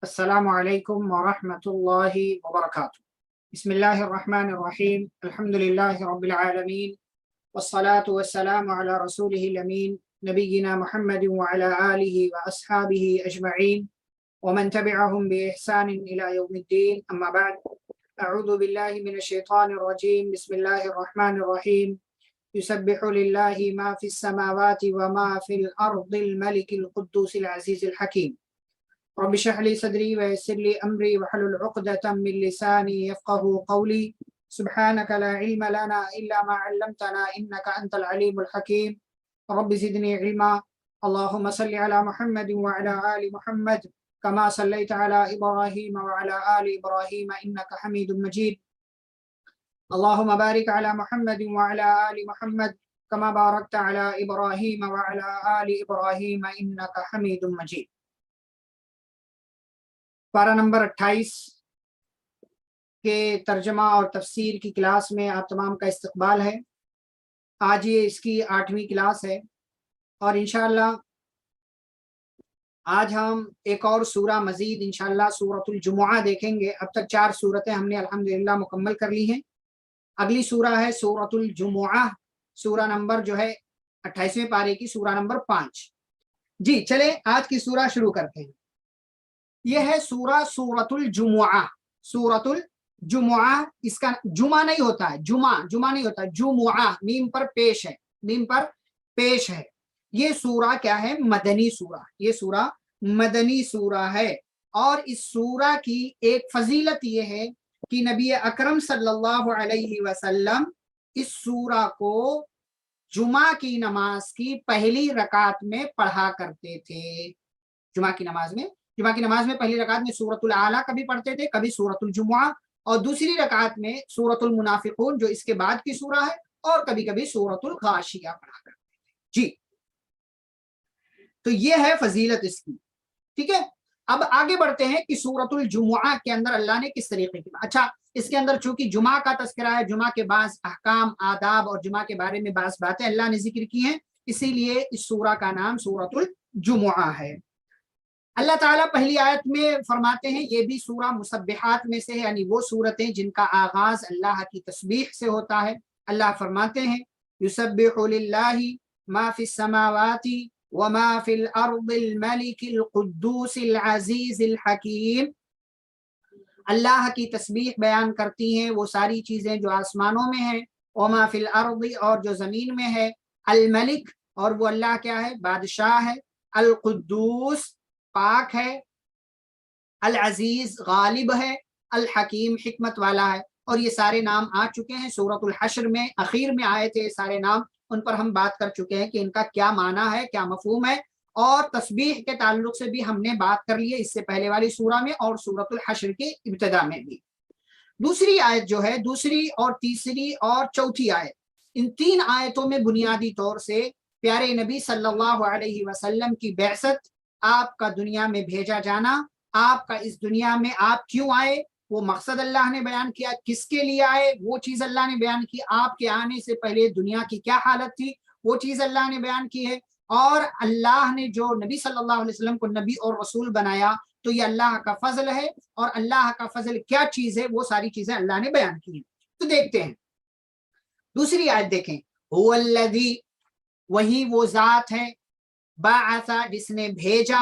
السلام علیکم ورحمۃ اللہ وبرکاتہ۔ بسم اللہ الرحمن الرحیم، الحمد للہ رب العالمین، والصلاة والسلام علی رسولہ الامین نبینا محمد وعلی آلہ واصحابہ اجمعین ومن تبعهم بإحسان إلى يوم الدین، اما بعد، اعوذ باللہ من الشیطان الرجیم، بسم اللہ الرحمن الرحیم۔ یسبح للہ ما فی السماوات وما فی الارض الملک القدوس العزیز الحکیم۔ رب اشرح لي صدري ويسر لي امري واحلل عقدة من لساني يفقهوا قولي، سبحانك لا علم لنا الا ما علمتنا انك انت العليم الحكيم، رب زدني علما۔ اللهم صل على محمد وعلى ال محمد كما صليت على ابراهيم وعلى ال ابراهيم انك حميد مجيد، اللهم بارك على محمد وعلى ال محمد كما باركت على ابراهيم وعلى ال ابراهيم انك حميد مجيد۔ پارہ نمبر 28 کے ترجمہ اور تفسیر کی کلاس میں آپ تمام کا استقبال ہے۔ آج یہ اس کی 8ویں کلاس ہے اور انشاءاللہ آج ہم ایک اور سورہ مزید انشاءاللہ سورۃ الجمعہ دیکھیں گے۔ اب تک 4 سورتیں ہم نے الحمدللہ مکمل کر لی ہیں۔ اگلی سورہ ہے سورۃ الجمعہ، سورہ نمبر جو ہے 28ویں پارے کی سورہ نمبر 5۔ جی چلے آج کی سورہ شروع کرتے ہیں۔ یہ ہے سورۃ الجمعہ۔ سورۃ الجمعہ، اس کا جمعہ نہیں ہوتا ہے، جمعہ نہیں ہوتا، جمعہ میم پر پیش ہے، میم پر پیش ہے۔ یہ سورہ کیا ہے؟ مدنی سورہ۔ یہ سورہ مدنی سورہ ہے اور اس سورہ کی ایک فضیلت یہ ہے کہ نبی اکرم صلی اللہ علیہ وسلم اس سورہ کو جمعہ کی نماز کی پہلی رکعت میں پڑھا کرتے تھے۔ جمعہ کی نماز میں پہلی رکعت میں سورۃ الاعلیٰ کبھی پڑھتے تھے، کبھی سورۃ الجمعہ، اور دوسری رکعت میں سورۃ المنافقون جو اس کے بعد کی سورہ ہے، اور کبھی کبھی سورۃ الغاشیہ پڑھا کرتے تھے۔ جی تو یہ ہے فضیلت اس کی، ٹھیک ہے۔ اب آگے بڑھتے ہیں کہ سورۃ الجمعہ کے اندر اللہ نے کس طریقے کی، اچھا اس کے اندر چونکہ جمعہ کا تذکرہ ہے، جمعہ کے بعض احکام، آداب اور جمعہ کے بارے میں بعض باتیں اللہ نے ذکر کی ہیں، اسی لیے اس سورہ کا نام سورۃ الجمعہ ہے۔ اللہ تعالیٰ پہلی آیت میں فرماتے ہیں یہ بھی سورہ مسبحات میں سے ہے، یعنی وہ سورتیں جن کا آغاز اللہ کی تسبیح سے ہوتا ہے۔ اللہ فرماتے ہیں یسبح للہ ما فی السماوات وما فی الارض الملک القدوس العزیز الحکیم۔ اللہ کی تسبیح بیان کرتی ہیں وہ ساری چیزیں جو آسمانوں میں ہیں، وما فی الارض اور جو زمین میں ہے، الملک اور وہ اللہ کیا ہے؟ بادشاہ ہے، القدوس پاک ہے، العزیز غالب ہے، الحکیم حکمت والا ہے۔ اور یہ سارے نام آ چکے ہیں سورۃ الحشر میں، اخیر میں آئے تھے سارے نام، ان پر ہم بات کر چکے ہیں کہ ان کا کیا معنی ہے، کیا مفہوم ہے، اور تسبیح کے تعلق سے بھی ہم نے بات کر لی ہے اس سے پہلے والی سورہ میں اور سورۃ الحشر کے ابتدا میں بھی۔ دوسری آیت جو ہے، دوسری اور تیسری اور چوتھی آیت، ان 3 آیتوں میں بنیادی طور سے پیارے نبی صلی اللہ علیہ وسلم کی بعثت، آپ کا دنیا میں بھیجا جانا، آپ کا اس دنیا میں آپ کیوں آئے وہ مقصد اللہ نے بیان کیا، کس کے لیے آئے وہ چیز اللہ نے بیان کی، آپ کے آنے سے پہلے دنیا کی کیا حالت تھی وہ چیز اللہ نے بیان کی ہے، اور اللہ نے جو نبی صلی اللہ علیہ وسلم کو نبی اور رسول بنایا تو یہ اللہ کا فضل ہے، اور اللہ کا فضل کیا چیز ہے وہ ساری چیزیں اللہ نے بیان کی ہیں۔ تو دیکھتے ہیں دوسری آیت دیکھیں، هو الذی، وہی وہ ذات ہے، بعث جس نے بھیجا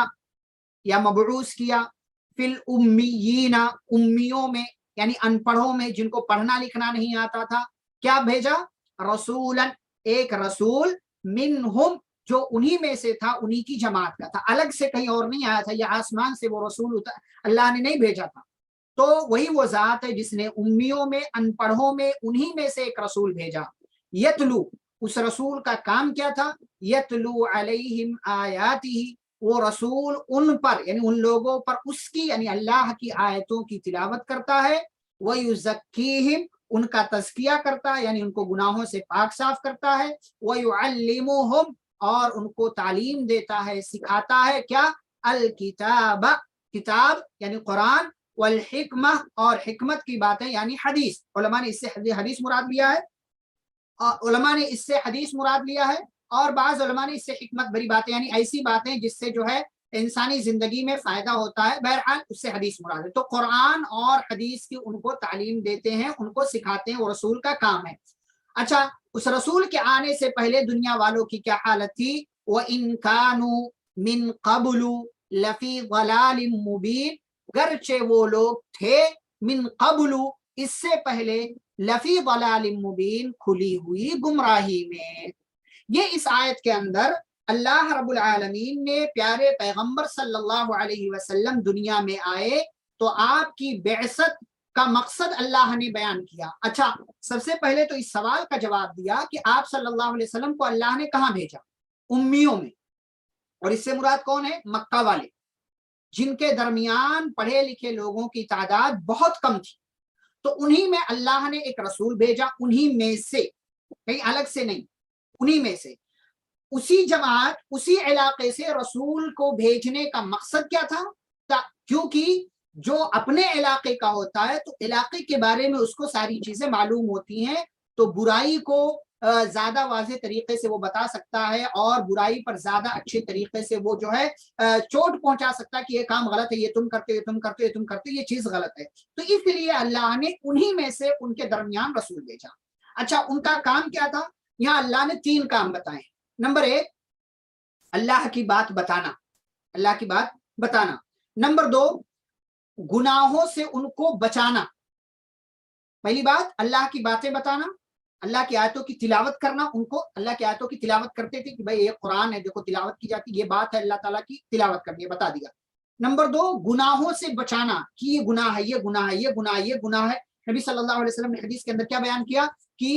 یا مبعوث کیا، فی الامیین امیوں میں یعنی ان پڑھوں میں، جن کو پڑھنا لکھنا نہیں آتا تھا، کیا بھیجا؟ رسولا، ایک رسول، منہم جو انہی میں سے تھا، انہی کی جماعت کا تھا، الگ سے کہیں اور نہیں آیا تھا، یہ آسمان سے وہ رسول اللہ نے نہیں بھیجا تھا۔ تو وہی وہ ذات ہے جس نے امیوں میں، ان پڑھوں میں، انہی میں سے ایک رسول بھیجا، یتلو، اس رسول کا کام کیا تھا؟ یتلو علیہم آیاتہ، وہ رسول ان پر یعنی ان لوگوں پر اس کی یعنی اللہ کی آیتوں کی تلاوت کرتا ہے، ویزکیہم، ان کا تزکیہ کرتا ہے یعنی ان کو گناہوں سے پاک صاف کرتا ہے، ویعلمہم، اور ان کو تعلیم دیتا ہے، سکھاتا ہے کیا؟ الکتاب، کتاب یعنی قرآن، والحکمہ، اور حکمت کی باتیں یعنی حدیث۔ علماء نے اس سے حدیث مراد لیا ہے، علماء نے اس سے حدیث مراد لیا ہے، اور بعض علماء نے اس سے حکمت بری باتیں یعنی ایسی باتیں جس سے جو ہے انسانی زندگی میں فائدہ ہوتا ہے، بہرحال اس سے حدیث مراد ہے۔ تو قرآن اور حدیث کی ان کو تعلیم دیتے ہیں، ان کو سکھاتے ہیں، وہ رسول کا کام ہے۔ اچھا، اس رسول کے آنے سے پہلے دنیا والوں کی کیا حالت تھی؟ وَإِن كَانُوا مِن قَبْلُ لَفِي ضَلَالٍ مُبِينٍ، گرچہ وہ لوگ تھے من قبل، اس سے پہلے، لفی ضلال مبین، کھلی ہوئی گمراہی میں۔ یہ اس آیت کے اندر اللہ رب العالمین نے پیارے پیغمبر صلی اللہ علیہ وسلم دنیا میں آئے تو آپ کی بعثت کا مقصد اللہ نے بیان کیا۔ اچھا، سب سے پہلے تو اس سوال کا جواب دیا کہ آپ صلی اللہ علیہ وسلم کو اللہ نے کہاں بھیجا؟ امیوں میں، اور اس سے مراد کون ہے؟ مکہ والے، جن کے درمیان پڑھے لکھے لوگوں کی تعداد بہت کم تھی۔ تو انہی میں اللہ نے ایک رسول بھیجا، انہی میں سے، کہیں الگ سے نہیں، انہی میں سے، اسی جماعت، اسی علاقے سے رسول کو بھیجنے کا مقصد کیا تھا؟ کیونکہ جو اپنے علاقے کا ہوتا ہے تو علاقے کے بارے میں اس کو ساری چیزیں معلوم ہوتی ہیں، تو برائی کو زیادہ واضح طریقے سے وہ بتا سکتا ہے، اور برائی پر زیادہ اچھے طریقے سے وہ جو ہے چوٹ پہنچا سکتا ہے کہ یہ کام غلط ہے، یہ تم کرتے، یہ تم کرتے، یہ تم کرتے، یہ چیز غلط ہے۔ تو اس لیے اللہ نے انہی میں سے ان کے درمیان رسول بھیجا۔ اچھا، ان کا کام کیا تھا؟ یہاں اللہ نے 3 کام بتائے۔ نمبر 1، اللہ کی بات بتانا، اللہ کی بات بتانا۔ نمبر 2، گناہوں سے ان کو بچانا۔ پہلی بات اللہ کی باتیں بتانا، اللہ کی آیتوں کی تلاوت کرنا، ان کو اللہ کی آیتوں کی تلاوت کرتے تھے کہ بھائی یہ قرآن ہے، دیکھو تلاوت کی جاتی، یہ بات ہے اللہ تعالیٰ کی، تلاوت کرنی ہے، بتا دیا۔ نمبر 2، گناہوں سے بچانا کہ یہ گناہ ہے، یہ گناہ ہے، یہ گناہ ہے، یہ گناہ ہے۔ نبی صلی اللہ علیہ وسلم نے حدیث کے اندر کیا بیان کیا کہ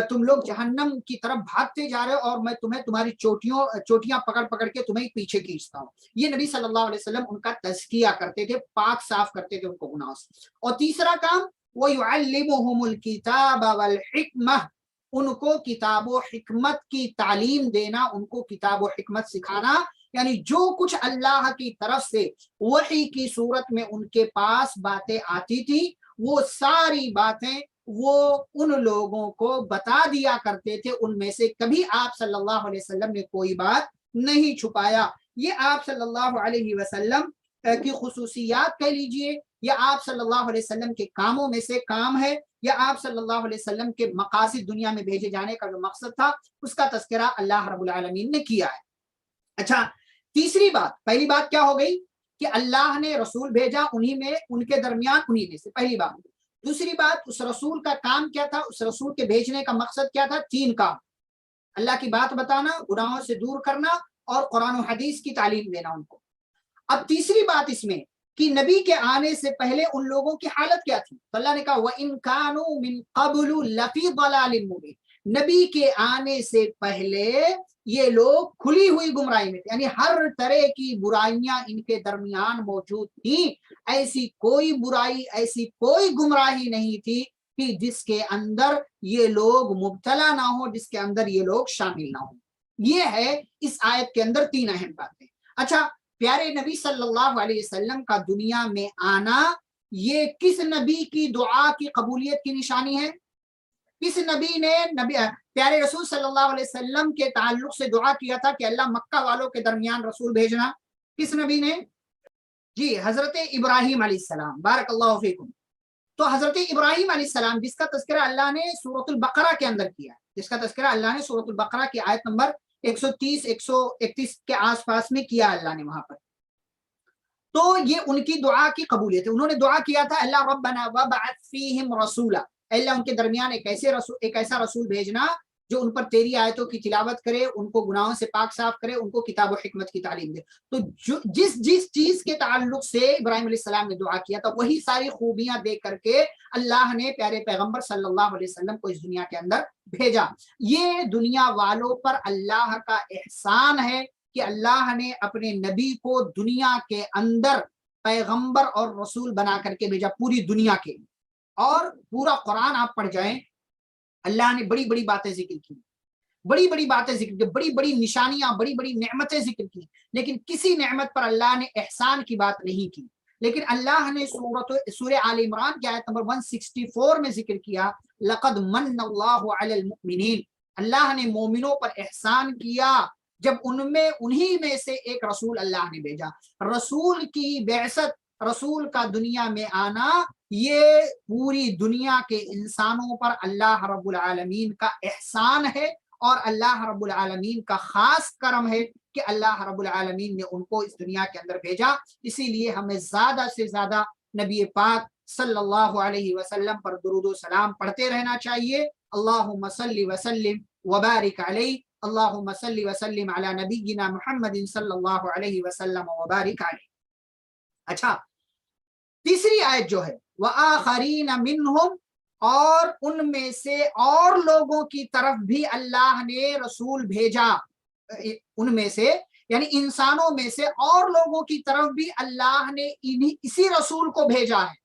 تم لوگ جہنم کی طرف بھاگتے جا رہے ہو اور میں تمہیں تمہاری چوٹیاں پکڑ پکڑ کے تمہیں پیچھے کھینچتا ہوں۔ یہ نبی صلی اللہ علیہ وسلم ان کا تزکیہ کرتے تھے، پاک صاف کرتے تھے ان کو گناہوں سے۔ اور تیسرا کام، وَيُعَلِّمُهُمُ الْكِتَابَ وَالْحِكْمَةَ، ان کو کتاب و حکمت کی تعلیم دینا، ان کو کتاب و حکمت سکھانا، یعنی جو کچھ اللہ کی طرف سے وحی کی صورت میں ان کے پاس باتیں آتی تھی، وہ ساری باتیں وہ ان لوگوں کو بتا دیا کرتے تھے۔ ان میں سے کبھی آپ صلی اللہ علیہ وسلم نے کوئی بات نہیں چھپایا۔ یہ آپ صلی اللہ علیہ وسلم کی خصوصیات کہہ لیجئے، یا آپ صلی اللہ علیہ وسلم کے کاموں میں سے کام ہے، یا آپ صلی اللہ علیہ وسلم کے مقاصد، دنیا میں بھیجے جانے کا جو مقصد تھا اس کا تذکرہ اللہ رب العالمین نے کیا ہے۔ اچھا، تیسری بات، پہلی بات کیا ہو گئی کہ اللہ نے رسول بھیجا، انہی میں، ان کے درمیان، انہی میں سے، پہلی بات۔ دوسری بات، اس رسول کا کام کیا تھا، اس رسول کے بھیجنے کا مقصد کیا تھا؟ 3 کام، اللہ کی بات بتانا، گناہوں سے دور کرنا، اور قرآن و حدیث کی تعلیم دینا ان کو۔ اب تیسری بات اس میں کہ نبی کے آنے سے پہلے ان لوگوں کی حالت کیا تھی؟ تو اللہ نے کہا وَإِن كَانُوا مِن قَبْلُ لَفِي ضَلَالٍ مُبِينٍ، نبی کے آنے سے پہلے یہ لوگ کھلی ہوئی گمراہی میں تھے، یعنی ہر طرح کی برائیاں ان کے درمیان موجود تھیں۔ ایسی کوئی برائی، ایسی کوئی گمراہی نہیں تھی کہ جس کے اندر یہ لوگ مبتلا نہ ہو، جس کے اندر یہ لوگ شامل نہ ہوں۔ یہ ہے اس آیت کے اندر 3 اہم باتیں۔ اچھا، پیارے نبی صلی اللہ علیہ وسلم کا دنیا میں آنا، یہ کس نبی کی دعا کی قبولیت کی نشانی ہے؟ کس نبی نے پیارے رسول صلی اللہ علیہ وسلم کے تعلق سے دعا کیا تھا کہ اللہ مکہ والوں کے درمیان رسول بھیجنا؟ کس نبی نے؟ جی، حضرت ابراہیم علیہ السلام، بارک اللہ فیکم۔ تو حضرت ابراہیم علیہ السلام جس کا تذکرہ اللہ نے سورۃ البقرہ کے اندر کیا ہے، جس کا تذکرہ اللہ نے سورۃ البقرہ کی آیت نمبر 130 131 کے آس پاس میں کیا اللہ نے وہاں پر، تو یہ ان کی دعا کی قبولیت ہے۔ انہوں نے دعا کیا تھا اللہ ربنا وابعث فیہم رسولا، اللہ ان کے درمیان ایک ایسا رسول بھیجنا جو ان پر تیری آیتوں کی تلاوت کرے، ان کو گناہوں سے پاک صاف کرے، ان کو کتاب و حکمت کی تعلیم دے۔ تو جس چیز کے تعلق سے ابراہیم علیہ السلام نے دعا کیا تھا، وہی ساری خوبیاں دے کر کے اللہ نے پیارے پیغمبر صلی اللہ علیہ وسلم کو اس دنیا کے اندر بھیجا۔ یہ دنیا والوں پر اللہ کا احسان ہے کہ اللہ نے اپنے نبی کو دنیا کے اندر پیغمبر اور رسول بنا کر کے بھیجا، پوری دنیا کے۔ اور پورا قرآن آپ پڑھ جائیں، اللہ نے بڑی بڑی باتیں ذکر کی، بڑی بڑی باتیں ذکر کی، بڑی بڑی نشانیاں، بڑی بڑی نعمتیں ذکر کی، لیکن کسی نعمت پر اللہ نے احسان کی بات نہیں کی۔ لیکن اللہ نے سورہ آل عمران کی آیت نمبر 164 میں ذکر کیا لَقَدْ مَنَّ اللَّهُ عَلَى الْمُؤْمِنِينَ، اللہ نے مومنوں پر احسان کیا جب انہی میں سے ایک رسول اللہ نے بھیجا. رسول کی بعثت، رسول کا دنیا میں آنا، یہ پوری دنیا کے انسانوں پر اللہ رب العالمین کا احسان ہے اور اللہ رب العالمین کا خاص کرم ہے کہ اللہ رب العالمین نے ان کو اس دنیا کے اندر بھیجا. اسی لیے ہمیں زیادہ سے زیادہ نبی پاک صلی اللہ علیہ وسلم پر درود و سلام پڑھتے رہنا چاہیے. اللہم صلی وسلم وبارک علیہ، اللہم صلی وسلم علی نبینا محمد صلی اللہ علیہ وسلم وبارک علیہ. اچھا، تیسری آیت جو ہے وآخرین منہم، اور ان میں سے اور لوگوں کی طرف بھی اللہ نے رسول بھیجا. ان میں سے یعنی انسانوں میں سے اور لوگوں کی طرف بھی اللہ نے اسی رسول کو بھیجا ہے.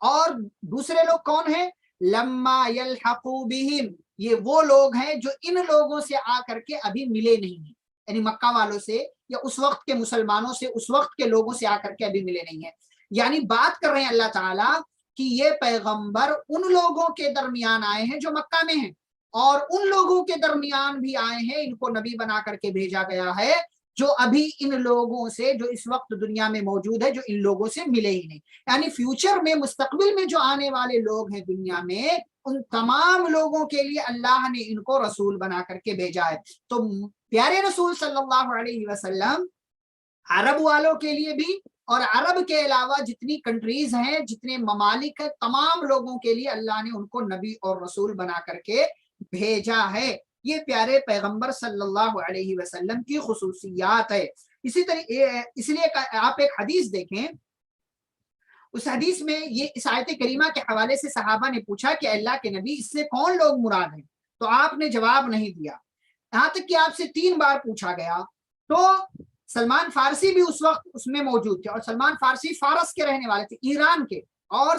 اور دوسرے لوگ کون ہیں؟ لما یلحقوا بہم، یہ وہ لوگ ہیں جو ان لوگوں سے آ کر کے ابھی ملے نہیں ہیں، یعنی مکہ والوں سے یا اس وقت کے مسلمانوں سے، اس وقت کے لوگوں سے آ کر کے ابھی ملے نہیں ہیں. یعنی بات کر رہے ہیں اللہ تعالیٰ کہ یہ پیغمبر ان لوگوں کے درمیان آئے ہیں جو مکہ میں ہیں، اور ان لوگوں کے درمیان بھی آئے ہیں، ان کو نبی بنا کر کے بھیجا گیا ہے جو ابھی ان لوگوں سے، جو اس وقت دنیا میں موجود ہے، جو ان لوگوں سے ملے ہی نہیں. یعنی فیوچر میں، مستقبل میں جو آنے والے لوگ ہیں دنیا میں، ان تمام لوگوں کے لیے اللہ نے ان کو رسول بنا کر کے بھیجا ہے. تو پیارے رسول صلی اللہ علیہ وسلم عرب والوں کے لیے بھی اور عرب کے علاوہ جتنی کنٹریز ہیں، جتنے ممالک ہیں، تمام لوگوں کے لیے اللہ نے ان کو نبی اور رسول بنا کر کے بھیجا ہے. یہ پیارے پیغمبر صلی اللہ علیہ وسلم کی خصوصیات ہے. اسی طرح اس لیے آپ ایک حدیث دیکھیں، اس حدیث میں یہ اس آیت کریمہ کے حوالے سے صحابہ نے پوچھا کہ اللہ کے نبی اس سے کون لوگ مراد ہیں؟ تو آپ نے جواب نہیں دیا، یہاں تک کہ آپ سے 3 بار پوچھا گیا. تو سلمان فارسی بھی اس وقت اس میں موجود تھے، اور سلمان فارسی فارس کے رہنے والے تھے، ایران کے، اور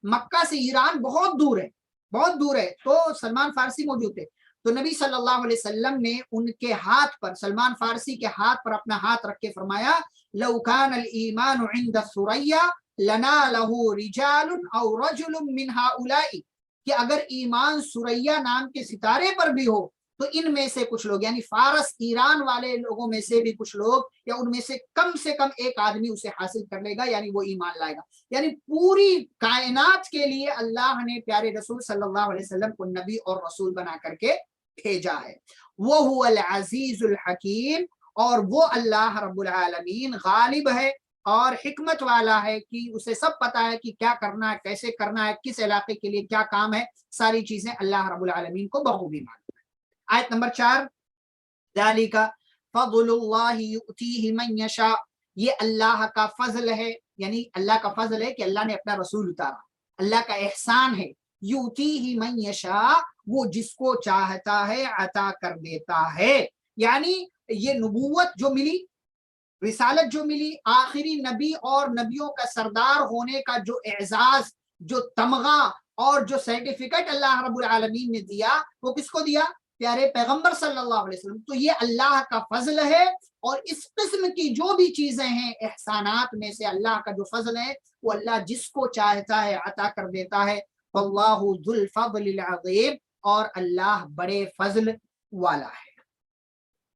مکہ سے ایران بہت دور ہے، بہت دور ہے. تو سلمان فارسی موجود تھے. تو نبی صلی اللہ علیہ وسلم نے ان کے ہاتھ پر، سلمان فارسی کے ہاتھ پر اپنا ہاتھ رکھ کے فرمایا لو کان الایمان عند الثریا لنالہ رجال او رجل من هؤلاء، کہ اگر ایمان سریا نام کے ستارے پر بھی ہو تو ان میں سے کچھ لوگ، یعنی فارس ایران والے لوگوں میں سے بھی کچھ لوگ، یا ان میں سے کم ایک آدمی اسے حاصل کر لے گا، یعنی وہ ایمان لائے گا. یعنی پوری کائنات کے لیے اللہ نے پیارے رسول صلی اللہ علیہ وسلم کو نبی اور رسول بنا کر کے بھیجا ہے. وَهُوَ الْعَزِيزُ الْحَكِيمُ، اور وہ اللہ رب العالمین غالب ہے اور حکمت والا ہے، کہ اسے سب پتا ہے کہ کیا کرنا ہے، کیسے کرنا ہے، کس علاقے کے لیے کیا کام ہے، ساری چیزیں اللہ رب العالمین کو بخوبی معلوم ہے. آیت نمبر 4، ذالک فضل اللہ یؤتیہ من یشاء، یہ اللہ کا فضل ہے، یعنی اللہ کا فضل ہے کہ اللہ نے اپنا رسول اتارا، اللہ کا احسان ہے. یؤتیہ من یشاء، وہ جس کو چاہتا ہے عطا کر دیتا ہے. یعنی یہ نبوت جو ملی، رسالت جو ملی، آخری نبی اور نبیوں کا سردار ہونے کا جو اعزاز، جو تمغہ اور جو سرٹیفکیٹ اللہ رب العالمین نے دیا، وہ کس کو دیا؟ پیارے پیغمبر صلی اللہ علیہ وسلم. تو یہ اللہ کا فضل ہے، اور اس قسم کی جو بھی چیزیں ہیں احسانات میں سے اللہ کا جو فضل ہے، وہ اللہ جس کو چاہتا ہے عطا کر دیتا ہے. واللہ ذو الفضل العظیم، اور اللہ بڑے فضل والا ہے.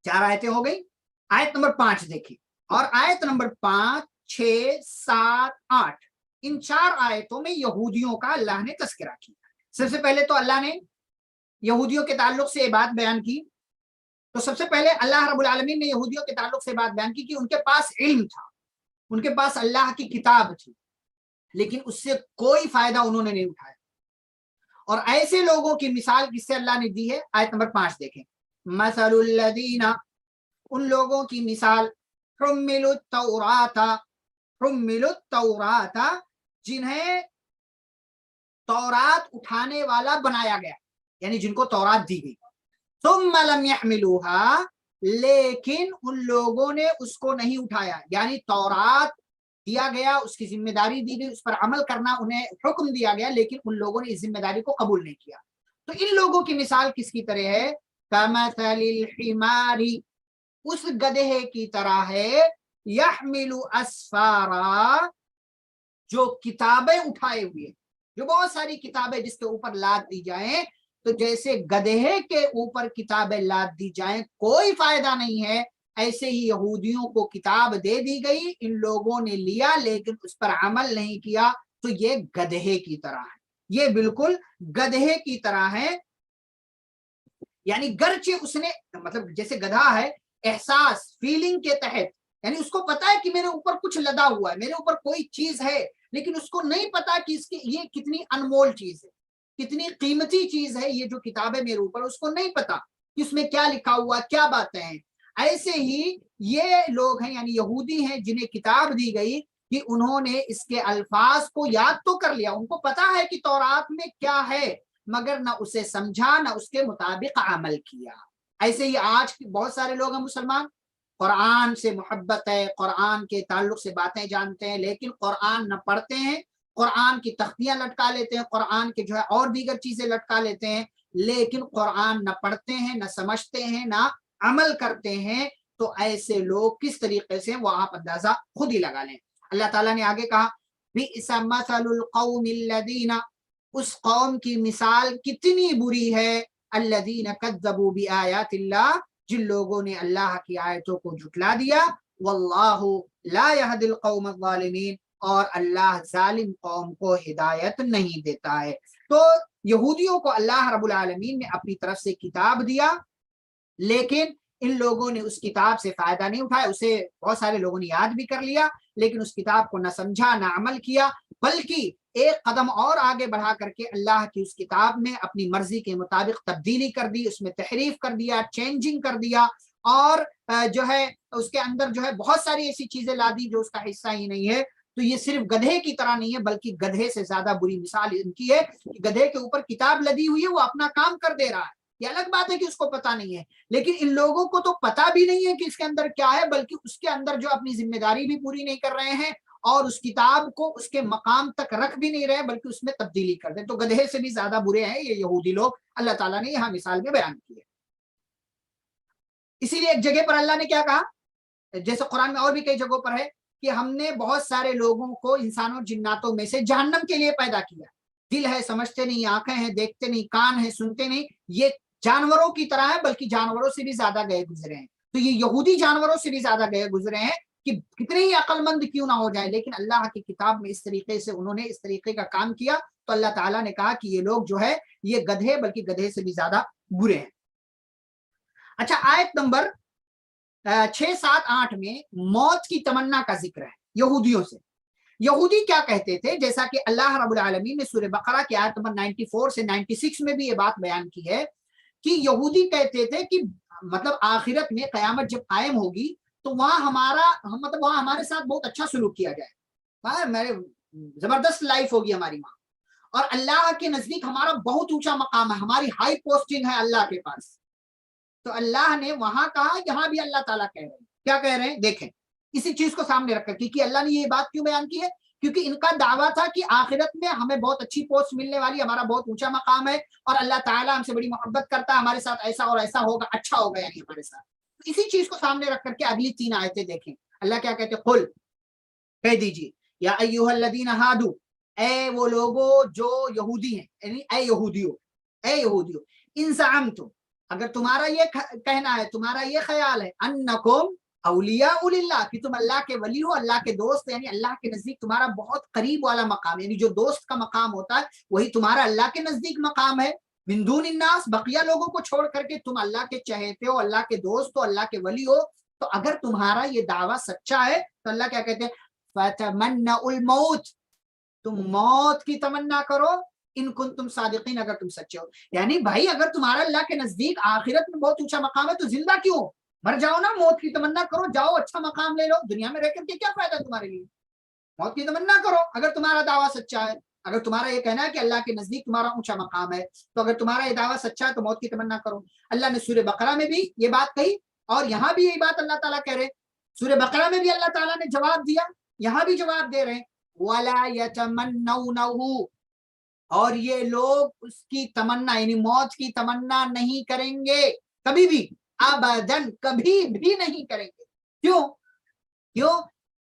4 آیتیں ہو گئی. آیت نمبر 5 دیکھیں، اور آیت نمبر 5، 6، 7، 8، ان 4 آیتوں میں یہودیوں کا اللہ نے تذکرہ کیا. سب سے پہلے تو اللہ نے یہودیوں کے تعلق سے یہ بات بیان کی. تو سب سے پہلے اللہ رب العالمین نے یہودیوں کے تعلق سے بات بیان کی کہ ان کے پاس علم تھا، ان کے پاس اللہ کی کتاب تھی، لیکن اس سے کوئی فائدہ انہوں نے نہیں اٹھایا. اور ایسے لوگوں کی مثال کس سے اللہ نے دی ہے؟ آیت نمبر 5 دیکھیں. مثل الذین، ان لوگوں کی مثال، حملوا التوراۃ، جنہیں تورات اٹھانے والا بنایا گیا، یعنی جن کو تورات دی گئی. ثم لم يحملوها، لیکن ان لوگوں نے اس کو نہیں اٹھایا. یعنی تورات دیا گیا، اس کی ذمہ داری دی گئی، اس پر عمل کرنا انہیں حکم دیا گیا، لیکن ان لوگوں نے اس ذمہ داری کو قبول نہیں کیا. تو ان لوگوں کی مثال کس کی طرح ہے؟ کمثل الحمار، اس گدھے کی طرح ہے، یحمل اسفارا، جو کتابیں اٹھائے ہوئے، جو بہت ساری کتابیں جس کے اوپر لاد دی جائیں، تو جیسے گدھے کے اوپر کتابیں لاد دی جائیں کوئی فائدہ نہیں ہے، ایسے ہی یہودیوں کو کتاب دے دی گئی، ان لوگوں نے لیا لیکن اس پر عمل نہیں کیا، تو یہ گدھے کی طرح ہے، یہ بالکل گدھے کی طرح ہے۔ یعنی گرچہ اس نے مطلب جیسے گدھا ہے احساس فیلنگ کے تحت، یعنی اس کو پتا ہے کہ میرے اوپر کچھ لدا ہوا ہے، میرے اوپر کوئی چیز ہے، لیکن اس کو نہیں پتا کہ اس کی یہ کتنی انمول چیز ہے، کتنی قیمتی چیز ہے، یہ جو کتاب ہے میرے اوپر، اس کو نہیں پتا کہ اس میں کیا لکھا ہوا، کیا باتیں ہیں۔ ایسے ہی یہ لوگ ہیں یعنی یہودی ہیں جنہیں کتاب دی گئی کہ انہوں نے اس کے الفاظ کو یاد تو کر لیا، ان کو پتا ہے کہ تورات میں کیا ہے، مگر نہ اسے سمجھا نہ اس کے مطابق عمل کیا۔ ایسے ہی آج بہت سارے لوگ ہیں مسلمان، قرآن سے محبت ہے، قرآن کے تعلق سے باتیں جانتے ہیں، لیکن قرآن نہ پڑھتے ہیں، قرآن کی تختیاں لٹکا لیتے ہیں، قرآن کے جو ہے اور دیگر چیزیں لٹکا لیتے ہیں، لیکن قرآن نہ پڑھتے ہیں، نہ سمجھتے ہیں، نہ عمل کرتے ہیں۔ تو ایسے لوگ کس طریقے سے، وہ آپ اندازہ خود ہی لگا لیں۔ اللہ تعالیٰ نے آگے کہا بئس مثل القوم الذین، اس قوم کی مثال کتنی بری ہے، الذین کذبوا بآیات اللہ، جن لوگوں نے اللہ کی آیتوں کو جھٹلا دیا، واللہ لا یہدی القوم الظالمین، اور اللہ ظالم قوم کو ہدایت نہیں دیتا ہے۔ تو یہودیوں کو اللہ رب العالمین نے اپنی طرف سے کتاب دیا، لیکن ان لوگوں نے اس کتاب سے فائدہ نہیں اٹھایا، اسے بہت سارے لوگوں نے یاد بھی کر لیا لیکن اس کتاب کو نہ سمجھا نہ عمل کیا، بلکہ ایک قدم اور آگے بڑھا کر کے اللہ کی اس کتاب میں اپنی مرضی کے مطابق تبدیلی کر دی، اس میں تحریف کر دیا، چینجنگ کر دیا، اور جو ہے اس کے اندر جو ہے بہت ساری ایسی چیزیں لا دی جو اس کا حصہ ہی نہیں ہے۔ تو یہ صرف گدھے کی طرح نہیں ہے بلکہ گدھے سے زیادہ بری مثال ان کی ہے کہ گدھے کے اوپر کتاب لدی ہوئی ہے، وہ اپنا کام کر دے رہا ہے، یہ الگ بات ہے کہ اس کو پتا نہیں ہے، لیکن ان لوگوں کو تو پتا بھی نہیں ہے کہ اس کے اندر کیا ہے، بلکہ اس کے اندر جو اپنی ذمہ داری بھی پوری نہیں کر رہے ہیں اور اس کتاب کو اس کے مقام تک رکھ بھی نہیں رہے بلکہ اس میں تبدیلی کر دیں۔ تو گدھے سے بھی زیادہ برے ہیں یہ یہودی لوگ، اللہ تعالیٰ نے یہاں مثال میں بیان کی ہے۔ اسی لیے ایک جگہ پر اللہ نے کیا کہا، جیسے قرآن میں اور بھی کئی جگہوں پر ہے کہ ہم نے بہت سارے لوگوں کو انسانوں جناتوں میں سے جہنم کے لیے پیدا کیا، دل ہے سمجھتے نہیں، آنکھیں ہیں دیکھتے نہیں، کان ہیں سنتے نہیں، یہ جانوروں کی طرح ہے بلکہ جانوروں سے بھی زیادہ گئے گزرے ہیں۔ تو یہ یہودی جانوروں سے بھی زیادہ گئے گزرے ہیں کہ کتنے ہی عقل مند کیوں نہ ہو جائے، لیکن اللہ کی کتاب میں اس طریقے سے انہوں نے اس طریقے کا کام کیا، تو اللہ تعالیٰ نے کہا کہ یہ لوگ جو ہے یہ گدھے بلکہ گدھے سے بھی زیادہ برے ہیں۔ اچھا، آیت نمبر 6، 7، 8 میں موت کی تمنا کا ذکر ہے یہودیوں سے۔ یہودی کیا کہتے تھے، جیسا کہ اللہ رب العالمین نے سورہ بقرہ کی آیت نمبر 94 سے 96 میں بھی یہ بات بیان کی ہے کہ یہودی کہتے تھے کہ مطلب آخرت میں قیامت جب قائم ہوگی تو وہاں وہاں ہمارے ساتھ بہت اچھا سلوک کیا جائے، میرے زبردست لائف ہوگی ہماری وہاں، اور اللہ کے نزدیک ہمارا بہت اونچا مقام ہے، ہماری ہائی پوسٹنگ ہے اللہ کے پاس۔ تو اللہ نے وہاں کہا، یہاں بھی اللہ تعالیٰ کہہ رہے ہیں، کیا کہہ رہے ہیں دیکھیں، اسی چیز کو سامنے رکھ کر، کیونکہ اللہ نے یہ بات کیوں بیان کی ہے، کیونکہ ان کا دعویٰ تھا کہ آخرت میں ہمیں بہت اچھی پوسٹ ملنے والی، ہمارا بہت اونچا مقام ہے اور اللہ تعالیٰ ہم سے بڑی محبت کرتا ہے، ہمارے ساتھ ایسا اور ایسا ہوگا، اچھا ہوگا یعنی ہمارے ساتھ۔ اسی چیز کو سامنے رکھ کر کے اگلی 3 آیتیں دیکھیں، اللہ کیا کہتے ہیں، قل، کہہ دیجیے، یا ایھا الذین ہادو، اے وہ لوگو جو یہودی ہیں، یعنی اے یہودیو، ان زعمتم، اگر تمہارا یہ کہنا ہے، تمہارا یہ خیال ہے، انکم اولیاء للہ، کہ تم اللہ کے ولی ہو، اللہ کے دوست، یعنی اللہ کے نزدیک تمہارا بہت قریب والا مقام، یعنی جو دوست کا مقام ہوتا ہے وہی تمہارا اللہ کے نزدیک مقام ہے، من دون الناس، بقیہ لوگوں کو چھوڑ کر کے تم اللہ کے چہیتے ہو، اللہ کے دوست ہو، اللہ کے ولی ہو، تو اگر تمہارا یہ دعویٰ سچا ہے تو اللہ کیا کہتے ہیں، فتمنوا الموت، تم موت کی تمنا کرو، ان کنتم صادقین، اگر تم سچے ہو۔ یعنی بھائی اگر تمہارا اللہ کے نزدیک آخرت میں بہت اونچا مقام ہے تو زندہ کیوں ہو، مر جاؤ نا، موت کی تمنا کرو، جاؤ اچھا مقام لے لو، دنیا میں رہ کر کے کیا فائدہ تمہارے لیے، موت کی تمنا کرو اگر تمہارا دعویٰ سچا ہے، اگر تمہارا یہ کہنا ہے کہ اللہ کے نزدیک تمہارا اونچا مقام ہے، تو اگر تمہارا یہ دعویٰ سچا ہے تو موت کی تمنا کرو۔ اللہ نے سورہ بقرہ میں بھی یہ بات کہی اور یہاں بھی یہی بات اللہ تعالیٰ کہہ رہے ہیں، سورہ بقرہ میں بھی اللہ تعالیٰ نے جواب دیا، یہاں بھی جواب دے رہے ہیں، وَلَا يَتَمَنَّوْنَهُ، اور یہ لوگ اس کی تمنا یعنی موت کی تمنا نہیں کریں گے کبھی بھی، ابداً، کبھی بھی نہیں کریں گے۔ کیوں؟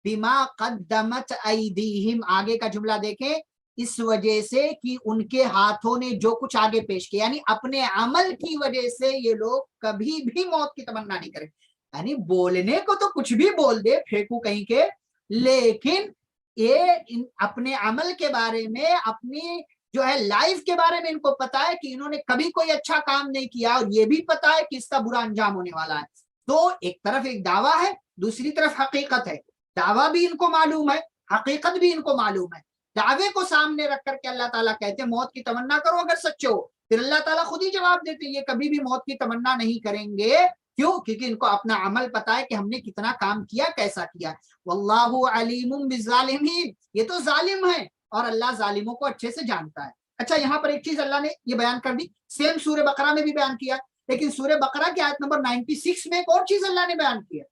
بما قدمت ایدیہم، آگے کا جملہ دیکھیں، اس وجہ سے کہ ان کے ہاتھوں نے جو کچھ آگے پیش کیا، یعنی اپنے عمل کی وجہ سے یہ لوگ کبھی بھی موت کی تمنا نہیں کریں. یعنی بولنے کو تو کچھ بھی بول دے پھینکو کہیں کے، لیکن یہ اپنے عمل کے بارے میں، اپنی جو ہے لائف کے بارے میں ان کو پتا ہے کہ انہوں نے کبھی کوئی اچھا کام نہیں کیا، اور یہ بھی پتا ہے کہ اس کا برا انجام ہونے والا ہے. تو ایک طرف ایک دعویٰ ہے، دوسری طرف حقیقت ہے. دعویٰ بھی ان کو معلوم ہے، حقیقت بھی ان کو معلوم ہے. دعوے کو سامنے رکھ کر کے اللہ تعالیٰ کہتے ہیں موت کی تمنا کرو اگر سچے ہو. پھر اللہ تعالیٰ خود ہی جواب دیتے ہیں یہ کبھی بھی موت کی تمنا نہیں کریں گے. کیوں؟ کیونکہ ان کو اپنا عمل پتا ہے کہ ہم نے کتنا کام کیا، کیسا کیا. واللہ علیم بالظالمین، یہ تو ظالم ہے اور اللہ ظالموں کو اچھے سے جانتا ہے. اچھا یہاں پر ایک چیز اللہ نے یہ بیان کر دی، سیم سورہ بقرہ میں بھی بیان کیا، لیکن سورہ بقرہ کی آیت نمبر 96 میں ایک اور چیز اللہ نے بیان کیا،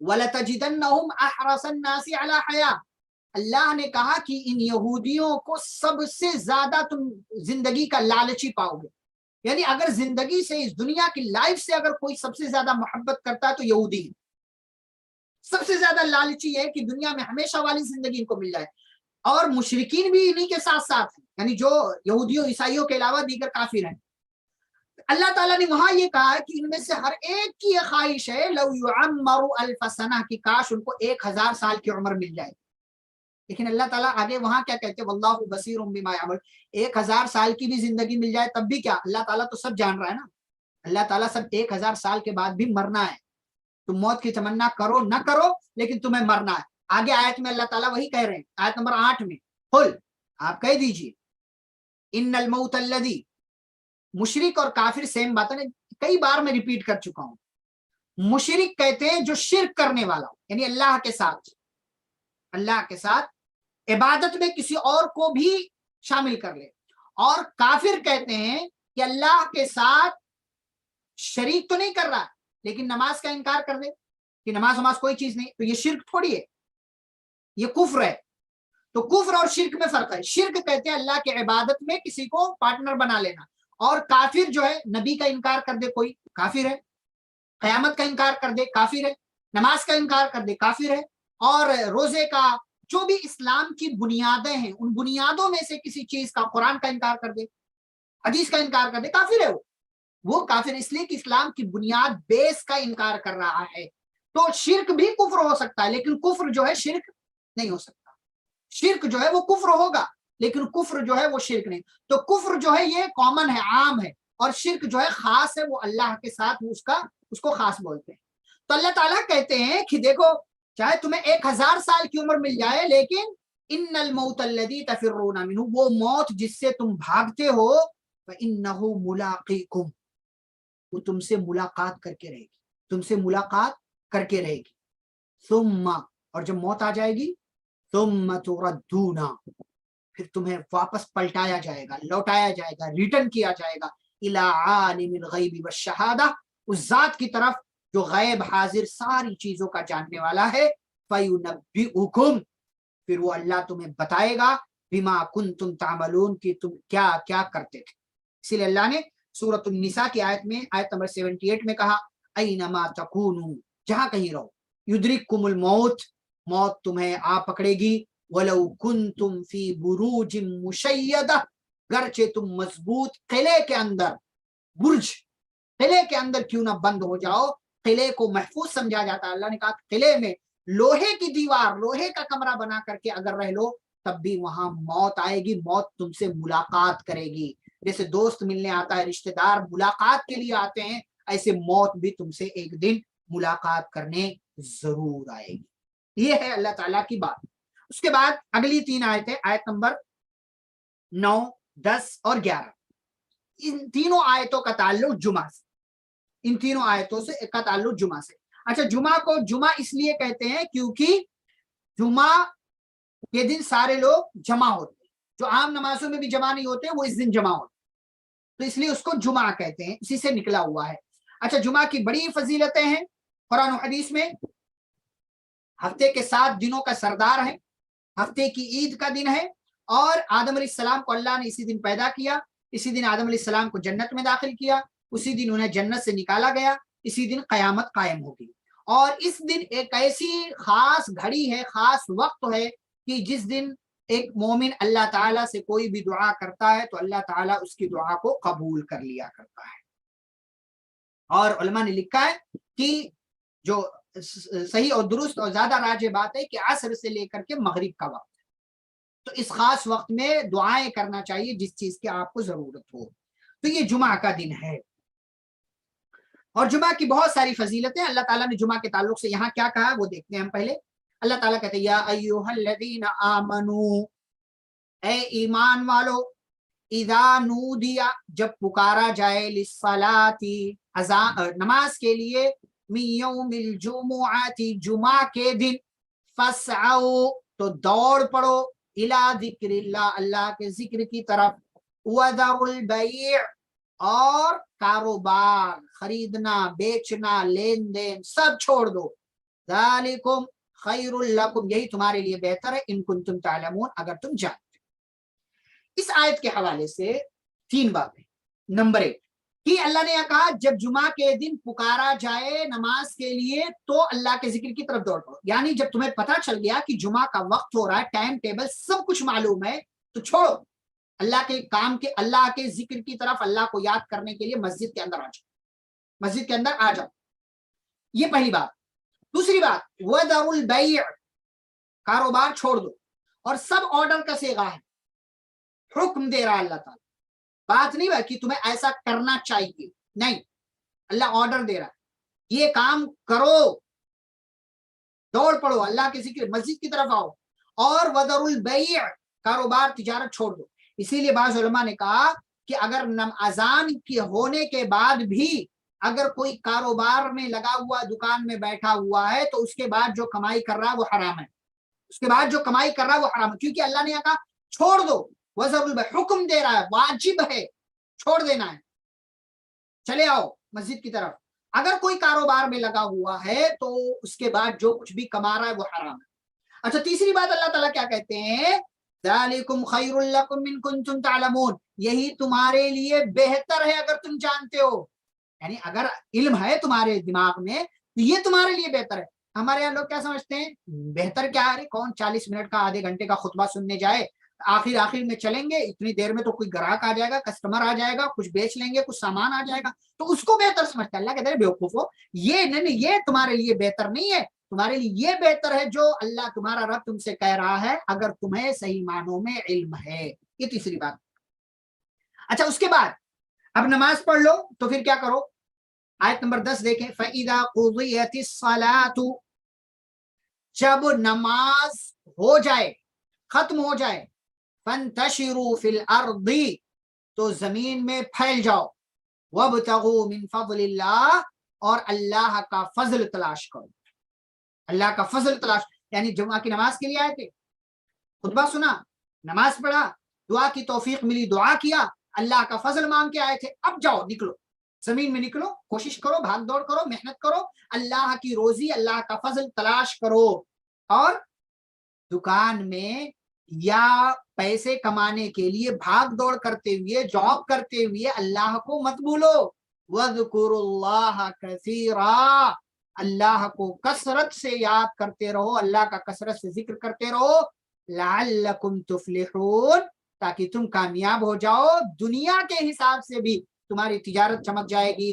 وَلَتَجِدَنَّهُمْ أَحْرَصَ النَّاسِ عَلَى حَيَاةٍ. اللہ نے کہا کہ ان یہودیوں کو سب سے زیادہ تم زندگی کا لالچی پاؤ گے. یعنی اگر زندگی سے، اس دنیا کی لائف سے اگر کوئی سب سے زیادہ محبت کرتا ہے تو یہودی ہے. سب سے زیادہ لالچی ہے کہ دنیا میں ہمیشہ والی زندگی ان کو مل جائے. اور مشرکین بھی انہی کے ساتھ ساتھ ہیں، یعنی جو یہودیوں عیسائیوں کے علاوہ دیگر کافر ہیں. اللہ تعالیٰ نے وہاں یہ کہا کہ ان میں سے ہر ایک کی یہ خواہش ہے لو یعمر الف سنہ، کی کاش ان کو 1000 سال کی عمر مل جائے. لیکن اللہ تعالیٰ آگے وہاں کیا کہتے ہیں، واللہ بصیر بما یعمل. 1000 سال کی بھی زندگی مل جائے تب بھی کیا، اللہ تعالیٰ تو سب جان رہا ہے نا. اللہ تعالیٰ سب 1000 سال کے بعد بھی مرنا ہے. تم موت کی تمنا کرو نہ کرو لیکن تمہیں مرنا ہے. آگے آیت میں اللہ تعالیٰ وہی کہہ رہے ہیں، آیت نمبر 8 میں، قل، آپ کہہ دیجئے، ان الموت الذی، مشرک اور کافر سیم بات ہے، کئی بار میں ریپیٹ کر چکا ہوں. مشرک کہتے ہیں جو شرک کرنے والا ہو، یعنی اللہ کے ساتھ عبادت میں کسی اور کو بھی شامل کر لے. اور کافر کہتے ہیں کہ اللہ کے ساتھ شریک تو نہیں کر رہا لیکن نماز کا انکار کر دے کہ نماز کوئی چیز نہیں. تو یہ شرک تھوڑی ہے، یہ کفر ہے. تو کفر اور شرک میں فرق ہے. شرک کہتے ہیں اللہ کی عبادت میں کسی کو پارٹنر بنا لینا، اور کافر جو ہے نبی کا انکار کر دے کوئی، کافر ہے. قیامت کا انکار کر دے، کافر ہے. نماز کا انکار کر دے، کافر ہے. اور روزے کا، جو بھی اسلام کی بنیادیں ہیں ان بنیادوں میں سے کسی چیز کا، قرآن کا انکار کر دے، حدیث کا انکار کر دے، کافر ہے. وہ کافر اس لیے کہ اسلام کی بنیاد بیس کا انکار کر رہا ہے. تو شرک بھی کفر ہو سکتا ہے لیکن کفر جو ہے شرک نہیں ہو سکتا. شرک جو ہے وہ کفر ہوگا لیکن کفر جو ہے وہ شرک نہیں. تو کفر جو ہے یہ کامن ہے، عام ہے، اور شرک جو ہے خاص ہے، وہ اللہ کے ساتھ اس کو خاص بولتے ہیں. تو اللہ تعالیٰ کہتے ہیں کہ دیکھو چاہے تمہیں 1000 سال کی عمر مل جائے لیکن ان الموت الذی تفرون منہ، وہ موت جس سے تم بھاگتے ہو، فإنہ ملاقیکم، وہ تم سے ملاقات کر کے رہے گی، تم سے ملاقات کر کے رہے گی. ثم، اور جب موت آ جائے گی، ثم تردون، پھر تمہیں واپس پلٹایا جائے گا، لوٹایا جائے گا، ریٹرن کیا جائے گا، الی عالم الغیب والشہادہ، اس ذات کی طرف جو غیب حاضر ساری چیزوں کا جاننے والا ہے. فینبئکم، پھر وہ اللہ تمہیں بتائے گا، بما کنتم تعملون، کہ تم کیا کیا کرتے تھے. اسی لیے اللہ نے سورۃ النساء کی آیت میں، آیت نمبر 78 میں کہا، اینما تکونوا، جہاں کہیں رہو، یدرککم الموت، موت تمہیں آ پکڑے گی، ولو کنتم فی بروج مشیدہ، گرچہ تم مضبوط قلعے کے اندر، برج، قلعے کے اندر کیوں نہ بند ہو جاؤ. قلعے کو محفوظ سمجھا جاتا ہے. اللہ نے کہا قلعے میں لوہے کی دیوار، لوہے کا کمرہ بنا کر کے اگر رہ لو تب بھی وہاں موت آئے گی، موت تم سے ملاقات کرے گی. جیسے دوست ملنے آتا ہے، رشتہ دار ملاقات کے لیے آتے ہیں، ایسے موت بھی تم سے ایک دن ملاقات کرنے ضرور آئے گی. یہ ہے اللہ تعالیٰ کی بات. اس کے بعد اگلی 3 آیتیں، آیت نمبر 9، 10 اور 11، ان تینوں آیتوں کا تعلق جمعہ سے، ان تینوں آیتوں سے کا تعلق جمعہ سے. اچھا، جمعہ کو جمعہ اس لیے کہتے ہیں کیونکہ جمعہ کے دن سارے لوگ جمع ہوتے ہیں، جو عام نمازوں میں بھی جمع نہیں ہوتے وہ اس دن جمع ہوتے ہیں، تو اس لیے اس کو جمعہ کہتے ہیں، اسی سے نکلا ہوا ہے. اچھا، جمعہ کی بڑی فضیلتیں ہیں قرآن و حدیث میں. ہفتے کے 7 دنوں کا سردار ہے، ہفتے کی عید کا دن ہے، اور آدم علیہ السلام کو اللہ نے اسی دن پیدا کیا، اسی دن آدم علیہ السلام کو جنت میں داخل کیا، اسی دن انہیں جنت سے نکالا گیا، اسی دن قیامت قائم ہوگی. اور اس دن ایک ایسی خاص گھڑی ہے، خاص وقت ہے کہ جس دن ایک مومن اللہ تعالیٰ سے کوئی بھی دعا کرتا ہے تو اللہ تعالیٰ اس کی دعا کو قبول کر لیا کرتا ہے. اور علماء نے لکھا ہے کہ جو صحیح اور درست اور زیادہ راجح بات ہے کہ عصر سے لے کر کے مغرب کا وقت ہے، تو اس خاص وقت میں دعائیں کرنا چاہیے جس چیز کی آپ کو ضرورت ہو. تو یہ جمعہ کا دن ہے اور جمعہ کی بہت ساری فضیلتیں. اللہ تعالیٰ نے جمعہ کے تعلق سے یہاں کیا کہا وہ دیکھتے ہیں ہم پہلے. اللہ تعالیٰ کہتے ہیں یا ایھا الذین آمنو، اے ایمان والو، اذا نودیا، جب پکارا جائے، للصلاۃ، نماز کے لیے، من یوم الجمعۃ، جمعہ کے دن، فاسعوا، تو دوڑ پڑو، الی ذکر اللہ، اللہ کے ذکر کی طرف، وذروا البیع، اور کاروبار، خریدنا بیچنا لین دین سب چھوڑ دو، ذالکم خیر لکم، یہی تمہارے لیے بہتر ہے، ان کنتم تعلمون، اگر تم جانتے. اس آیت کے حوالے سے 3 باتیں. نمبر 1 کہ اللہ نے یہ کہا جب جمعہ کے دن پکارا جائے نماز کے لیے تو اللہ کے ذکر کی طرف دوڑ پڑو. یعنی جب تمہیں پتہ چل گیا کہ جمعہ کا وقت ہو رہا ہے، ٹائم ٹیبل سب کچھ معلوم ہے، تو چھوڑو اللہ کے کام کے، اللہ کے ذکر کی طرف، اللہ کو یاد کرنے کے لیے مسجد کے اندر آ جاؤ، مسجد کے اندر آ جاؤ. یہ پہلی بات. دوسری بات، وذروا البیع، کاروبار چھوڑ دو. اور سب آرڈر کا صیغہ ہے، حکم دے رہا اللہ تعالیٰ. بات نہیں ہے کہ تمہیں ایسا کرنا چاہیے، نہیں، اللہ آرڈر دے رہا ہے یہ کام کرو، دوڑ پڑو، اللہ کے ذکر، مسجد کی طرف آؤ. اور وذروا البیع، کاروبار تجارت چھوڑ دو. اسی لیے بعض علماء نے کہا کہ اگر اذان کی ہونے کے بعد بھی اگر کوئی کاروبار میں لگا ہوا، دکان میں بیٹھا ہوا ہے، تو اس کے بعد جو کمائی کر رہا ہے وہ حرام ہے. اس کے بعد جو کمائی کر رہا ہے وہ حرام ہے، کیونکہ اللہ نے کہا چھوڑ دو. وذروا البیع، حکم دے رہا ہے، واجب ہے، چھوڑ دینا ہے، چلے آؤ مسجد کی طرف. اگر کوئی کاروبار میں لگا ہوا ہے تو اس کے بعد جو کچھ بھی کما رہا ہے وہ حرام ہے. اچھا، تیسری بات اللہ تعالیٰ کیا کہتے ہیں؟ ذالکم خیر لکم ان کنتم تعلمون، یہی تمہارے لیے بہتر ہے اگر تم جانتے ہو. یعنی اگر علم ہے تمہارے دماغ میں تو یہ تمہارے لیے بہتر ہے. ہمارے یہاں لوگ کیا سمجھتے ہیں؟ بہتر کیا ہے؟ کون 40 منٹ کا، آدھے گھنٹے کا خطبہ سننے جائے، آخر میں چلیں گے، اتنی دیر میں تو کوئی گراہک آ جائے گا، کسٹمر آ جائے گا، کچھ بیچ لیں گے، کچھ سامان آ جائے گا، تو اس کو بہتر سمجھتا ہے. اللہ کہتے ہیں بیوقوفو، یہ نہیں، یہ تمہارے لیے بہتر نہیں ہے. تمہارے لیے یہ بہتر ہے جو اللہ تمہارا رب تم سے کہہ رہا ہے، اگر تمہیں صحیح معنوں میں علم ہے. یہ تیسری بات. اچھا، اس کے بعد اب نماز پڑھ لو تو پھر کیا کرو؟ آیت نمبر 10 دیکھیں. فَإِذَا قُضِيَتِ الصَّلَاةُ، جب نماز ہو جائے، ختم ہو جائے، فَانْتَشِرُوا فِي الْأَرْضِ، تو زمین میں پھیل جاؤ، وَابْتَغُوا مِنْ فَضْلِ اللَّهِ، اور اللہ کا فضل تلاش کرو. اللہ کا فضل تلاش، یعنی جمعہ کی نماز کے لیے آئے تھے، خطبہ سنا، نماز پڑھا، دعا کی توفیق ملی، دعا کیا، اللہ کا فضل مانگ کے آئے تھے. اب جاؤ، نکلو، زمین میں نکلو، کوشش کرو، بھاگ دوڑ کرو، محنت کرو، اللہ کی روزی، اللہ کا فضل تلاش کرو. اور دکان میں یا پیسے کمانے کے لیے بھاگ دوڑ کرتے ہوئے، جاب کرتے ہوئے اللہ کو مت بھولو. وَاذْكُرُوا اللَّهَ كَثِيرًا، اللہ کو کثرت سے یاد کرتے رہو، اللہ کا کثرت سے ذکر کرتے رہو. لَعَلَّكُمْ تُفْلِحُونَ، تاکہ تم کامیاب ہو جاؤ. دنیا کے حساب سے بھی تمہاری تجارت چمک جائے گی،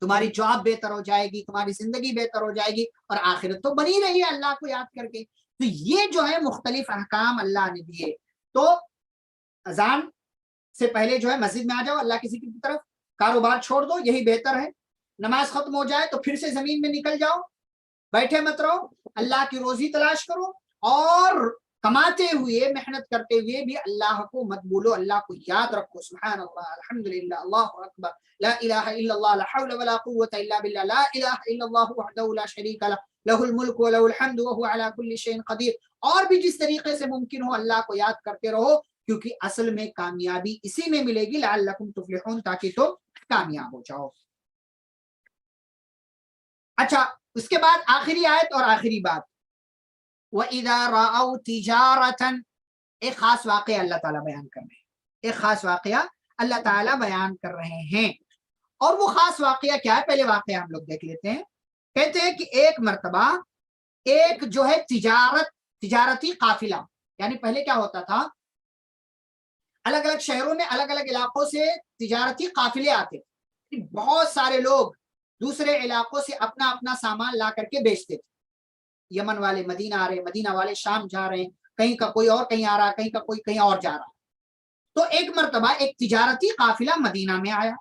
تمہاری جاب بہتر ہو جائے گی، تمہاری زندگی بہتر ہو جائے گی، اور آخرت تو بنی رہی ہے اللہ کو یاد کر کے. تو یہ جو ہے مختلف احکام اللہ نے دیے. تو اذان سے پہلے جو ہے مسجد میں آ جاؤ، اللہ کی ذکر کی طرف، کاروبار چھوڑ دو، یہی بہتر ہے. نماز ختم ہو جائے تو پھر سے زمین میں نکل جاؤ، بیٹھے مت رہو، اللہ کی روزی تلاش کرو، اور کماتے ہوئے، محنت کرتے ہوئے بھی اللہ کو مت بھولو، اللہ کو یاد رکھو. سبحان اللہ، الحمدللہ، اللہ اکبر، لا الہ الا اللہ، لا حول ولا قوة الا باللہ، لا الہ الا اللہ وحدہ لا شریک لہ، لہ الملک ولہ الحمد وہو علی کل شیء قدیر. اور بھی جس طریقے سے ممکن ہو اللہ کو یاد کرتے رہو، کیونکہ اصل میں کامیابی اسی میں ملے گی. لعلکم تفلحون، تاکہ تم کامیاب ہو جاؤ. اچھا، اس کے بعد آخری آیت اور آخری بات، وَإِذَا رَأَوْا تِجَارَةً، ایک خاص واقعہ اللہ تعالیٰ بیان کر رہے ہیں، ایک خاص واقعہ اللہ تعالیٰ بیان کر رہے ہیں. اور وہ خاص واقعہ کیا ہے؟ پہلے واقعہ ہم لوگ دیکھ لیتے ہیں. کہتے ہیں کہ ایک مرتبہ ایک جو ہے تجارتی قافلہ، یعنی پہلے کیا ہوتا تھا، الگ الگ شہروں میں الگ الگ علاقوں سے تجارتی قافلے آتے تھے، بہت سارے لوگ دوسرے علاقوں سے اپنا اپنا سامان لا کر کے بیچتے تھے، یمن والے مدینہ آ رہے، مدینہ والے شام جا رہے ہیں، کہیں کا کوئی اور کہیں آ رہا، کہیں کا کوئی کہیں اور جا رہا۔ تو ایک مرتبہ ایک تجارتی قافلہ مدینہ میں آیا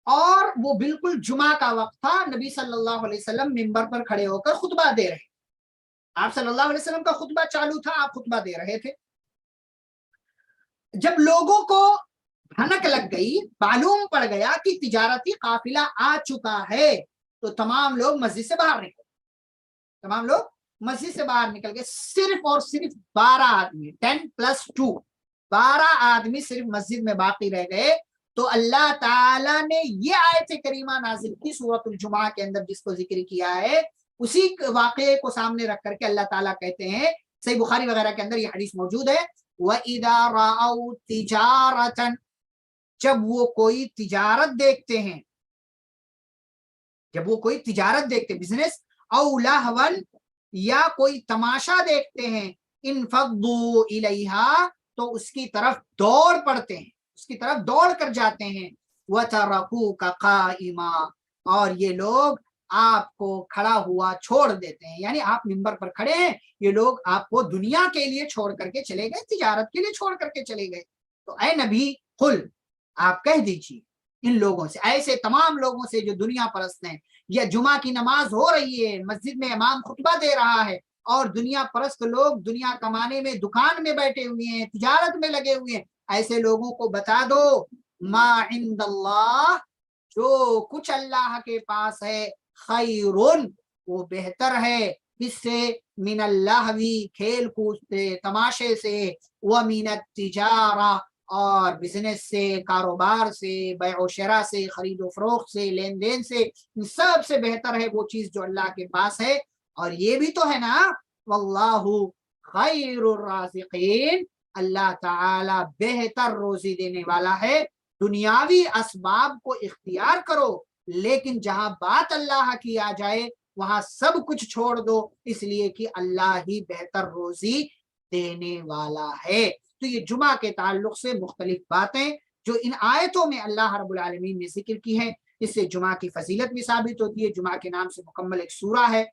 اور وہ بالکل جمعہ کا وقت تھا، نبی صلی اللہ علیہ وسلم ممبر پر کھڑے ہو کر خطبہ دے رہے، آپ صلی اللہ علیہ وسلم کا خطبہ چالو تھا، آپ خطبہ دے رہے تھے۔ جب لوگوں کو بھنک لگ گئی، معلوم پڑ گیا کہ تجارتی قافلہ آ چکا ہے، تو تمام لوگ مسجد سے باہر نکل گئے، تمام لوگ مسجد سے باہر نکل گئے، صرف اور صرف 12 آدمی، 10+2 12 آدمی صرف مسجد میں باقی رہ گئے۔ تو اللہ تعالیٰ نے یہ آیت کریمہ نازل کی سورۃ الجمعہ کے اندر جس کو ذکر کیا ہے، اسی واقعے کو سامنے رکھ کر کے اللہ تعالیٰ کہتے ہیں، صحیح بخاری وغیرہ کے اندر یہ حدیث موجود ہے، وَإِذَا رَأَوْا تِجَارَةً، جب وہ کوئی تجارت دیکھتے ہیں، جب وہ کوئی تجارت دیکھتے ہیں، بزنس، او لہون، یا کوئی تماشا دیکھتے ہیں، انفضوا الیہا، تو اس کی طرف دوڑ پڑتے ہیں، اس کی طرف دوڑ کر جاتے ہیں، وترکوک قائما، اور یہ لوگ آپ کو کھڑا ہوا چھوڑ دیتے ہیں، یعنی آپ منبر پر کھڑے ہیں، یہ لوگ آپ کو دنیا کے لیے چھوڑ کر کے چلے گئے، تجارت کے لیے چھوڑ کر کے چلے گئے۔ تو اے نبی قل، آپ کہہ دیجیے ان لوگوں سے، ایسے تمام لوگوں سے جو دنیا پرست ہیں، یا جمعہ کی نماز ہو رہی ہے، مسجد میں امام خطبہ دے رہا ہے، اور دنیا پرست لوگ دنیا کمانے میں دکان میں بیٹھے ہوئے ہیں، تجارت میں لگے ہوئے ہیں، ایسے لوگوں کو بتا دو، ما عند اللہ، جو کچھ اللہ کے پاس ہے، خیرن، وہ بہتر ہے، اس سے، من اللہوی، کھیل کود سے، تماشے سے، ومن التجارہ، اور بزنس سے، کاروبار سے، بیع و شراء سے، خرید و فروخت سے، لین دین سے، سب سے بہتر ہے وہ چیز جو اللہ کے پاس ہے۔ اور یہ بھی تو ہے نا، واللہ خیر الرازقین، اللہ تعالی بہتر روزی دینے والا ہے۔ دنیاوی اسباب کو اختیار کرو، لیکن جہاں بات اللہ کی آ جائے وہاں سب کچھ چھوڑ دو، اس لیے کہ اللہ ہی بہتر روزی دینے والا ہے۔ تو یہ جمعہ کے تعلق سے مختلف باتیں جو ان آیتوں میں اللہ رب العالمین نے ذکر کی ہے، اس سے جمعہ کی فضیلت بھی ثابت ہوتی ہے، جمعہ کے نام سے مکمل ایک سورہ ہے،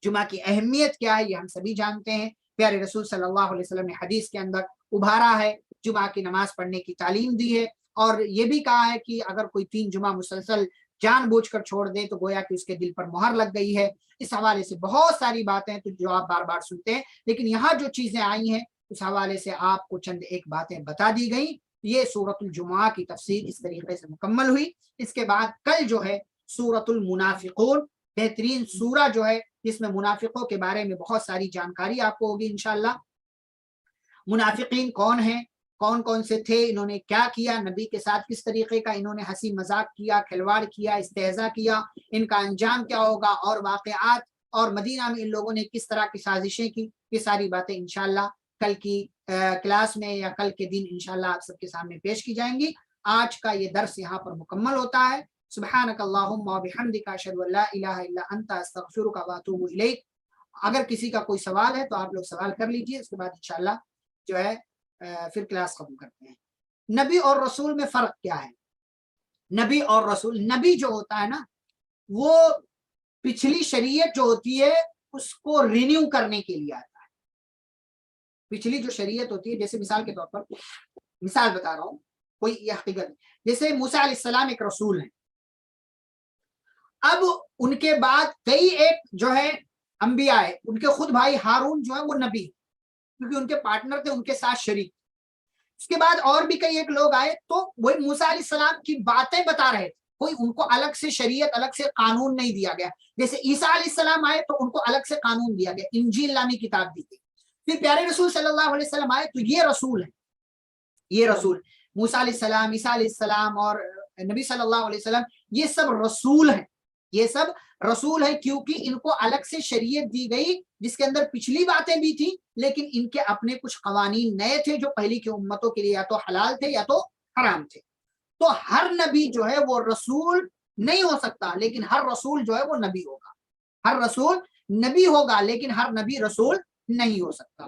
جمعہ کی اہمیت کیا ہے یہ ہم سبھی جانتے ہیں، پیارے رسول صلی اللہ علیہ وسلم نے حدیث کے اندر ابھارا ہے، جمعہ کی نماز پڑھنے کی تعلیم دی ہے، اور یہ بھی کہا ہے کہ اگر کوئی 3 جمعہ مسلسل جان بوجھ کر چھوڑ دے تو گویا کہ اس کے دل پر مہر لگ گئی ہے۔ اس حوالے سے بہت ساری باتیں تو جو آپ بار بار سنتے ہیں، لیکن یہاں جو چیزیں آئی ہیں اس حوالے سے آپ کو چند ایک باتیں بتا دی گئیں۔ یہ سورۃ الجمعہ کی تفسیر اس طریقے سے مکمل ہوئی۔ اس کے بعد کل جو ہے سورۃ المنافقون، بہترین سورہ جو ہے جس میں منافقوں کے بارے میں بہت ساری جانکاری آپ کو ہوگی انشاءاللہ۔ منافقین کون ہیں، کون کون سے تھے، انہوں نے کیا کیا، نبی کے ساتھ کس طریقے کا انہوں نے ہنسی مذاق کیا، کھلواڑ کیا، استہزاء کیا، ان کا انجام کیا ہوگا، اور واقعات، اور مدینہ میں ان لوگوں نے کس طرح کی سازشیں کی، یہ ساری باتیں انشاءاللہ کل کی کلاس میں یا کل کے دن انشاءاللہ آپ سب کے سامنے پیش کی جائیں گی۔ آج کا یہ درس یہاں پر مکمل ہوتا ہے۔ سبحانک اللہم و بحمدک، اشہد ان لا الہ الا انت، استغفرک و اتوب الیک۔ اگر کسی کا کوئی سوال ہے تو آپ لوگ سوال کر لیجئے، اس کے بعد انشاءاللہ جو ہے پھر کلاس ختم کرتے ہیں۔ نبی اور رسول میں فرق کیا ہے؟ نبی اور رسول، نبی جو ہوتا ہے نا وہ پچھلی شریعت جو ہوتی ہے اس کو رینیو کرنے کے لیے آتا ہے۔ پچھلی جو شریعت ہوتی ہے، جیسے مثال کے طور پر مثال بتا رہا ہوں، کوئی یہ حقیقت، جیسے موسیٰ علیہ السلام ایک رسول ہیں، اب ان کے بعد کئی ایک جو ہے انبیاء ہے، ان کے خود بھائی ہارون جو ہے وہ نبی، کیونکہ ان کے پارٹنر تھے ان کے ساتھ شریک۔ اس کے بعد اور بھی کئی ایک لوگ آئے تو وہی موسیٰ علیہ السلام کی باتیں بتا رہے تھے، کوئی ان کو الگ سے شریعت، الگ سے قانون نہیں دیا گیا۔ جیسے عیسیٰ علیہ السلام آئے تو ان کو الگ سے قانون دیا گیا، انجیل نامی کتاب دی گئی۔ پھر پیارے رسول صلی اللہ علیہ وسلم آئے تو یہ رسول ہے، یہ رسول موسیٰ علیہ السلام، عیسیٰ علیہ السلام اور نبی صلی اللہ علیہ وسلم، یہ سب رسول ہیں، یہ سب رسول ہیں، کیونکہ ان کو الگ سے شریعت دی گئی جس کے اندر پچھلی باتیں بھی تھیں، لیکن ان کے اپنے کچھ قوانین نئے تھے جو پہلی کی امتوں کے لیے یا تو حلال تھے یا تو حرام تھے۔ تو ہر نبی جو ہے وہ رسول نہیں ہو سکتا، لیکن ہر رسول جو ہے وہ نبی ہوگا، ہر رسول نبی ہوگا، لیکن ہر نبی رسول نہیں ہو سکتا۔